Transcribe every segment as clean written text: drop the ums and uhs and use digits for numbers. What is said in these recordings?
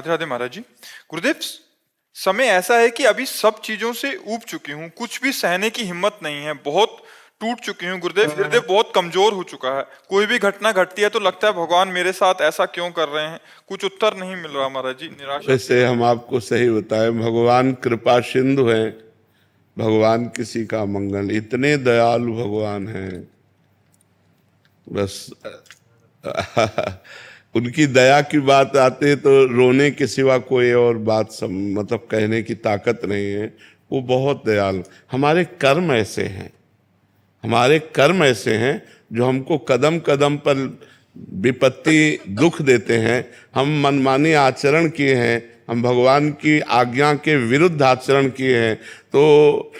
राधे राधे महाराज जी। गुरुदेव, समय ऐसा है कि अभी सब चीजों से ऊब चुकी हूँ, कुछ भी सहने की हिम्मत नहीं है, बहुत टूट चुकी हूँ गुरुदेव। हृदय बहुत कमजोर हो चुका है। कोई भी घटना घटती है तो लगता है भगवान मेरे साथ ऐसा क्यों कर रहे हैं। कुछ उत्तर नहीं मिल रहा महाराज जी, निराशा। वैसे हम आपको सही बताएं, भगवान कृपा सिंधु हैं। भगवान किसी का मंगल, इतने दयालु भगवान हैं। बस उनकी दया की बात आते तो रोने के सिवा कोई और बात मतलब कहने की ताकत नहीं है। वो बहुत दयालु। हमारे कर्म ऐसे हैं, हमारे कर्म ऐसे हैं जो हमको कदम कदम पर विपत्ति दुख देते हैं। हम मनमानी आचरण किए हैं, हम भगवान की आज्ञा के विरुद्ध आचरण किए हैं, तो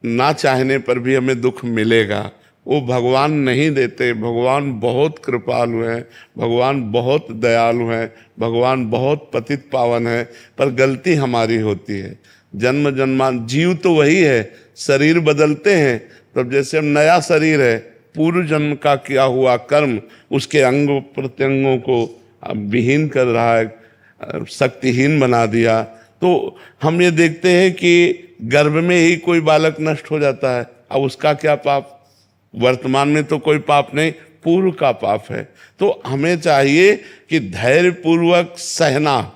ना चाहने पर भी हमें दुख मिलेगा। वो भगवान नहीं देते। भगवान बहुत कृपालु हैं, भगवान बहुत दयालु हैं, भगवान बहुत पतित पावन है। पर गलती हमारी होती है। जन्म जन्मान जीव तो वही है, शरीर बदलते हैं। तब जैसे हम नया शरीर है, पूर्व जन्म का किया हुआ कर्म उसके अंग प्रत्यंगों को विहीन कर रहा है, शक्तिहीन बना दिया। तो हम ये देखते हैं कि गर्भ में ही कोई बालक नष्ट हो जाता है। अब उसका क्या पाप? वर्तमान में तो कोई पाप नहीं, पूर्व का पाप है। तो हमें चाहिए कि धैर्य पूर्वक सहना।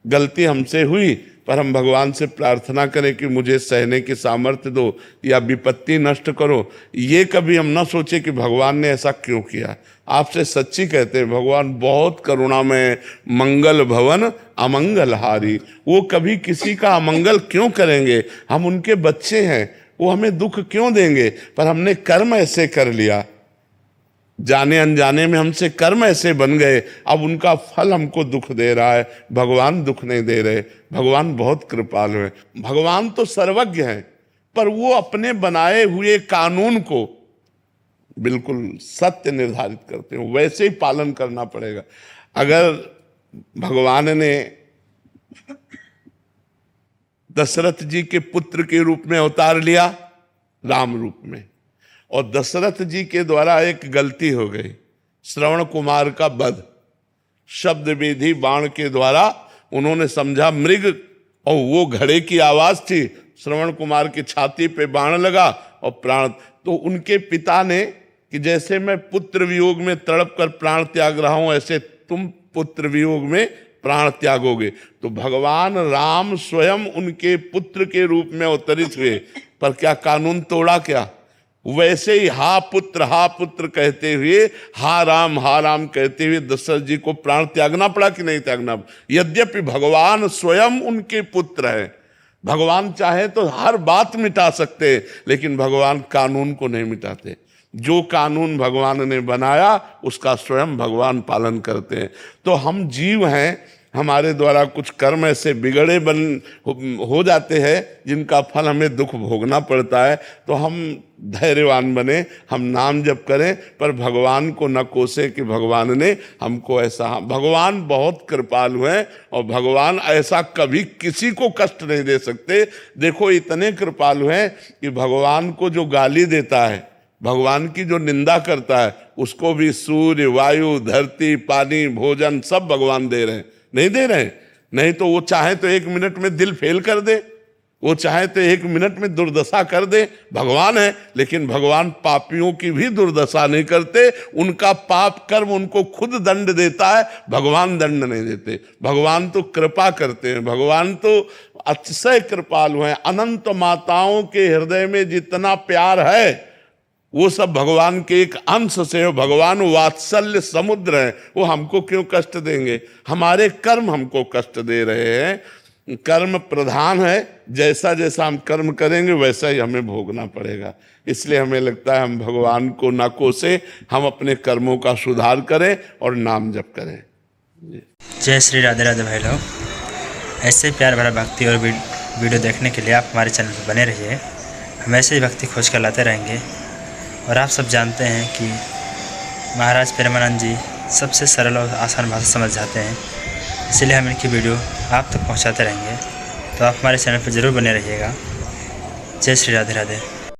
गलती हमसे हुई पर हम भगवान से प्रार्थना करें कि मुझे सहने की सामर्थ्य दो या विपत्ति नष्ट करो। ये कभी हम ना सोचे कि भगवान ने ऐसा क्यों किया। आपसे सच्ची कहते हैं, भगवान बहुत करुणामय, मंगल भवन अमंगल हारी। वो कभी किसी का अमंगल क्यों करेंगे? हम उनके बच्चे हैं, वो हमें दुख क्यों देंगे? पर हमने कर्म ऐसे कर लिया, जाने अनजाने में हमसे कर्म ऐसे बन गए, अब उनका फल हमको दुख दे रहा है। भगवान दुख नहीं दे रहे। भगवान बहुत कृपालु है। भगवान तो सर्वज्ञ हैं, पर वो अपने बनाए हुए कानून को बिल्कुल सत्य निर्धारित करते हैं, वैसे ही पालन करना पड़ेगा। अगर भगवान ने दशरथ जी के पुत्र के रूप में अवतार लिया, राम रूप में, और दशरथ जी के द्वारा एक गलती हो गई, श्रवण कुमार का वध। शब्द विधि बाण के द्वारा उन्होंने समझा मृग, और वो घड़े की आवाज थी। श्रवण कुमार की छाती पे बाण लगा और प्राण। तो उनके पिता ने कि जैसे मैं पुत्र वियोग में तड़प कर प्राण त्याग रहा हूं, ऐसे तुम पुत्र वियोग में प्राण त्यागोगे। तो भगवान राम स्वयं उनके पुत्र के रूप में अवतरित हुए, पर क्या कानून तोड़ा? क्या? वैसे ही हा पुत्र कहते हुए, हा राम कहते हुए दशरथ जी को प्राण त्यागना पड़ा कि नहीं त्यागना? यद्यपि भगवान स्वयं उनके पुत्र हैं, भगवान चाहे तो हर बात मिटा सकते, लेकिन भगवान कानून को नहीं मिटाते। जो कानून भगवान ने बनाया उसका स्वयं भगवान पालन करते हैं। तो हम जीव हैं, हमारे द्वारा कुछ कर्म ऐसे बिगड़े हो जाते हैं जिनका फल हमें दुख भोगना पड़ता है। तो हम धैर्यवान बने, हम नाम जप करें, पर भगवान को न कोसे कि भगवान ने हमको ऐसा। भगवान बहुत कृपालु हैं और भगवान ऐसा कभी किसी को कष्ट नहीं दे सकते। देखो, इतने कृपालु हैं कि भगवान को जो गाली देता है, भगवान की जो निंदा करता है, उसको भी सूर्य, वायु, धरती, पानी, भोजन सब भगवान दे रहे हैं। नहीं दे रहे? नहीं तो वो चाहे तो 1 मिनट में दिल फेल कर दे, वो चाहे तो 1 मिनट में दुर्दशा कर दे। भगवान है, लेकिन भगवान पापियों की भी दुर्दशा नहीं करते। उनका पाप कर्म उनको खुद दंड देता है, भगवान दंड नहीं देते। भगवान तो कृपा करते हैं, भगवान तो अतिशय कृपालु हैं। अनंत माताओं के हृदय में जितना प्यार है वो सब भगवान के एक अंश से हो। भगवान वात्सल्य समुद्र है, वो हमको क्यों कष्ट देंगे? हमारे कर्म हमको कष्ट दे रहे हैं। कर्म प्रधान है, जैसा जैसा हम कर्म करेंगे वैसा ही हमें भोगना पड़ेगा। इसलिए हमें लगता है हम भगवान को न कोसे, हम अपने कर्मों का सुधार करें और नाम जप करें। जय श्री राधे राधे भाई लोग। ऐसे प्यार भरा भक्ति और वीडियो देखने के लिए आप हमारे चैनल पर बने रहिए। हम ऐसे ही भक्ति खोज कर लाते रहेंगे। और आप सब जानते हैं कि महाराज प्रेमानंद जी सबसे सरल और आसान भाषा समझ जाते हैं, इसलिए हम इनकी वीडियो आप तक पहुंचाते रहेंगे। तो आप हमारे चैनल पर ज़रूर बने रहिएगा। जय श्री राधे राधे।